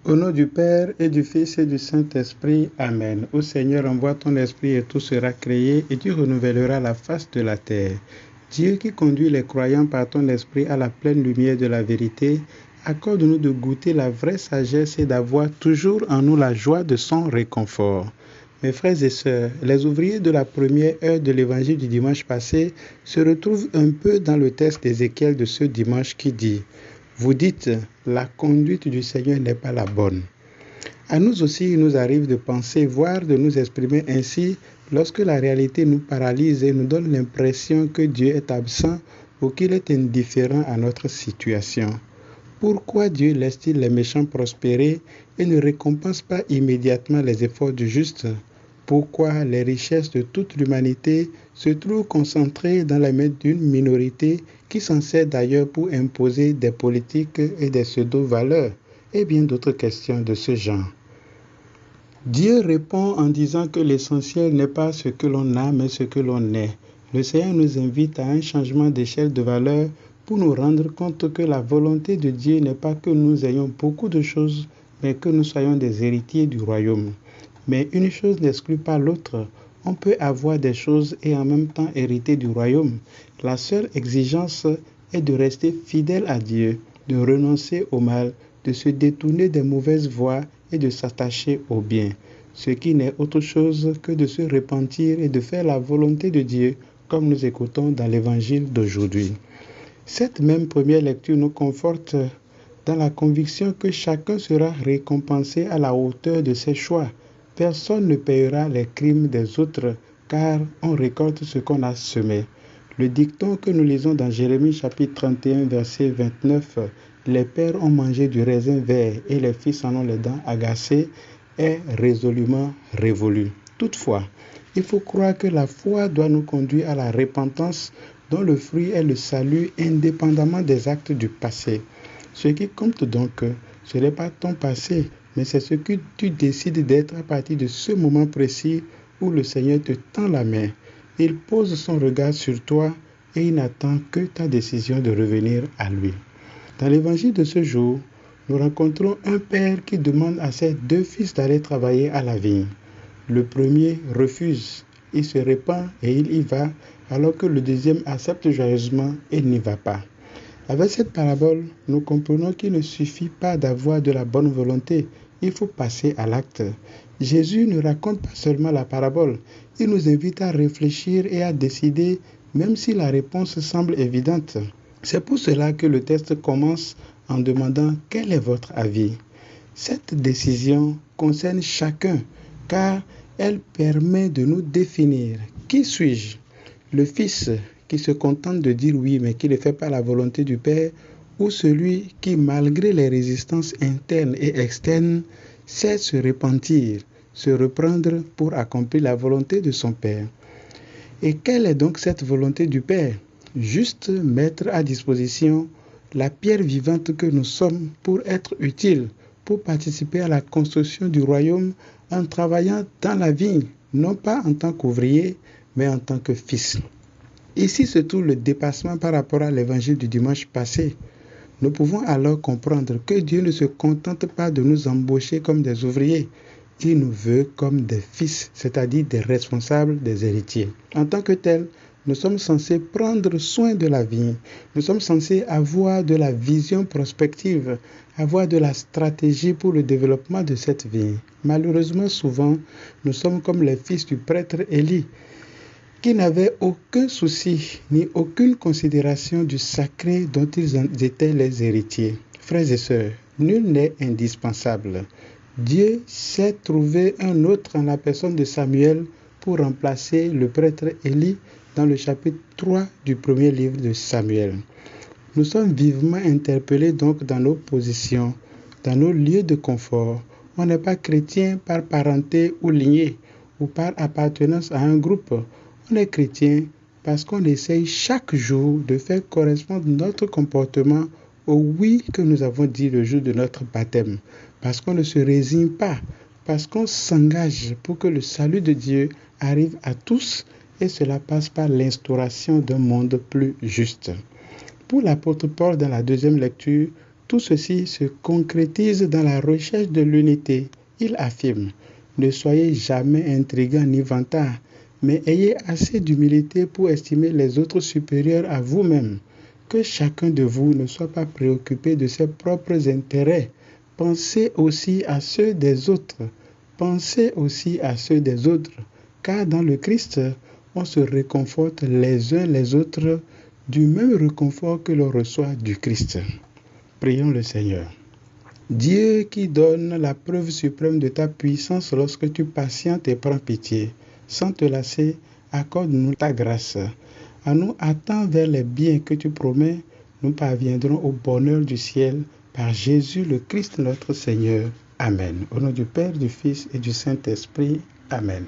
Au nom du Père et du Fils et du Saint-Esprit, Amen. Ô Seigneur, envoie ton Esprit et tout sera créé et tu renouvelleras la face de la terre. Dieu qui conduit les croyants par ton Esprit à la pleine lumière de la vérité, accorde-nous de goûter la vraie sagesse et d'avoir toujours en nous la joie de son réconfort. Mes frères et sœurs, les ouvriers de la première heure de l'évangile du dimanche passé se retrouvent un peu dans le texte d'Ézéchiel de ce dimanche qui dit « Vous dites, la conduite du Seigneur n'est pas la bonne ». À nous aussi, il nous arrive de penser, voire de nous exprimer ainsi lorsque la réalité nous paralyse et nous donne l'impression que Dieu est absent ou qu'il est indifférent à notre situation. Pourquoi Dieu laisse-t-il les méchants prospérer et ne récompense pas immédiatement les efforts du juste? Pourquoi les richesses de toute l'humanité se trouvent concentrées dans les mains d'une minorité qui s'en sert d'ailleurs pour imposer des politiques et des pseudo-valeurs et bien d'autres questions de ce genre? Dieu répond en disant que l'essentiel n'est pas ce que l'on a, mais ce que l'on est. Le Seigneur nous invite à un changement d'échelle de valeur pour nous rendre compte que la volonté de Dieu n'est pas que nous ayons beaucoup de choses, mais que nous soyons des héritiers du royaume. Mais une chose n'exclut pas l'autre. On peut avoir des choses et en même temps hériter du royaume. La seule exigence est de rester fidèle à Dieu, de renoncer au mal, de se détourner des mauvaises voies et de s'attacher au bien, ce qui n'est autre chose que de se repentir et de faire la volonté de Dieu, comme nous écoutons dans l'évangile d'aujourd'hui. Cette même première lecture nous conforte dans la conviction que chacun sera récompensé à la hauteur de ses choix. Personne ne paiera les crimes des autres, car on récolte ce qu'on a semé. Le dicton que nous lisons dans Jérémie chapitre 31, verset 29, « Les pères ont mangé du raisin vert et les fils en ont les dents agacées » est résolument révolu. Toutefois, il faut croire que la foi doit nous conduire à la repentance dont le fruit est le salut indépendamment des actes du passé. Ce qui compte donc, ce n'est pas ton passé, mais c'est ce que tu décides d'être à partir de ce moment précis où le Seigneur te tend la main. Il pose son regard sur toi et il n'attend que ta décision de revenir à lui. Dans l'évangile de ce jour, nous rencontrons un père qui demande à ses deux fils d'aller travailler à la vigne. Le premier refuse, il se répand et il y va, alors que le deuxième accepte joyeusement et n'y va pas. Avec cette parabole, nous comprenons qu'il ne suffit pas d'avoir de la bonne volonté, il faut passer à l'acte. Jésus ne raconte pas seulement la parabole, il nous invite à réfléchir et à décider, même si la réponse semble évidente. C'est pour cela que le texte commence en demandant quel est votre avis. Cette décision concerne chacun, car elle permet de nous définir. Qui suis-je? Le fils qui se contente de dire oui, mais qui ne fait pas la volonté du Père, ou celui qui, malgré les résistances internes et externes, sait se repentir, se reprendre pour accomplir la volonté de son Père. Et quelle est donc cette volonté du Père? Juste mettre à disposition la pierre vivante que nous sommes pour être utiles, pour participer à la construction du royaume en travaillant dans la vigne, non pas en tant qu'ouvrier, mais en tant que fils. Ici se trouve le dépassement par rapport à l'évangile du dimanche passé. Nous pouvons alors comprendre que Dieu ne se contente pas de nous embaucher comme des ouvriers. Il nous veut comme des fils, c'est-à-dire des responsables, des héritiers. En tant que tels, nous sommes censés prendre soin de la vigne. Nous sommes censés avoir de la vision prospective, avoir de la stratégie pour le développement de cette vigne. Malheureusement, souvent, nous sommes comme les fils du prêtre Élie, qui n'avaient aucun souci ni aucune considération du sacré dont ils étaient les héritiers. Frères et sœurs, nul n'est indispensable. Dieu s'est trouvé un autre en la personne de Samuel pour remplacer le prêtre Élie dans le chapitre 3 du premier livre de Samuel. Nous sommes vivement interpellés donc dans nos positions, dans nos lieux de confort. On n'est pas chrétien par parenté ou lignée ou par appartenance à un groupe. On est chrétien parce qu'on essaye chaque jour de faire correspondre notre comportement au oui que nous avons dit le jour de notre baptême, parce qu'on ne se résigne pas, parce qu'on s'engage pour que le salut de Dieu arrive à tous et cela passe par l'instauration d'un monde plus juste. Pour l'apôtre Paul dans la deuxième lecture, Tout ceci se concrétise dans la recherche de l'unité. Il affirme, ne soyez jamais intrigants ni vantards, mais ayez assez d'humilité pour estimer les autres supérieurs à vous-même. Que chacun de vous ne soit pas préoccupé de ses propres intérêts. Pensez aussi à ceux des autres. Pensez aussi à ceux des autres, car dans le Christ, on se réconforte les uns les autres du même réconfort que l'on reçoit du Christ. Prions le Seigneur. Dieu qui donne la preuve suprême de ta puissance lorsque tu patientes et prends pitié, sans te lasser, accorde-nous ta grâce. En nous hâtant vers les biens que tu promets, nous parviendrons au bonheur du ciel par Jésus le Christ notre Seigneur. Amen. Au nom du Père, du Fils et du Saint-Esprit. Amen.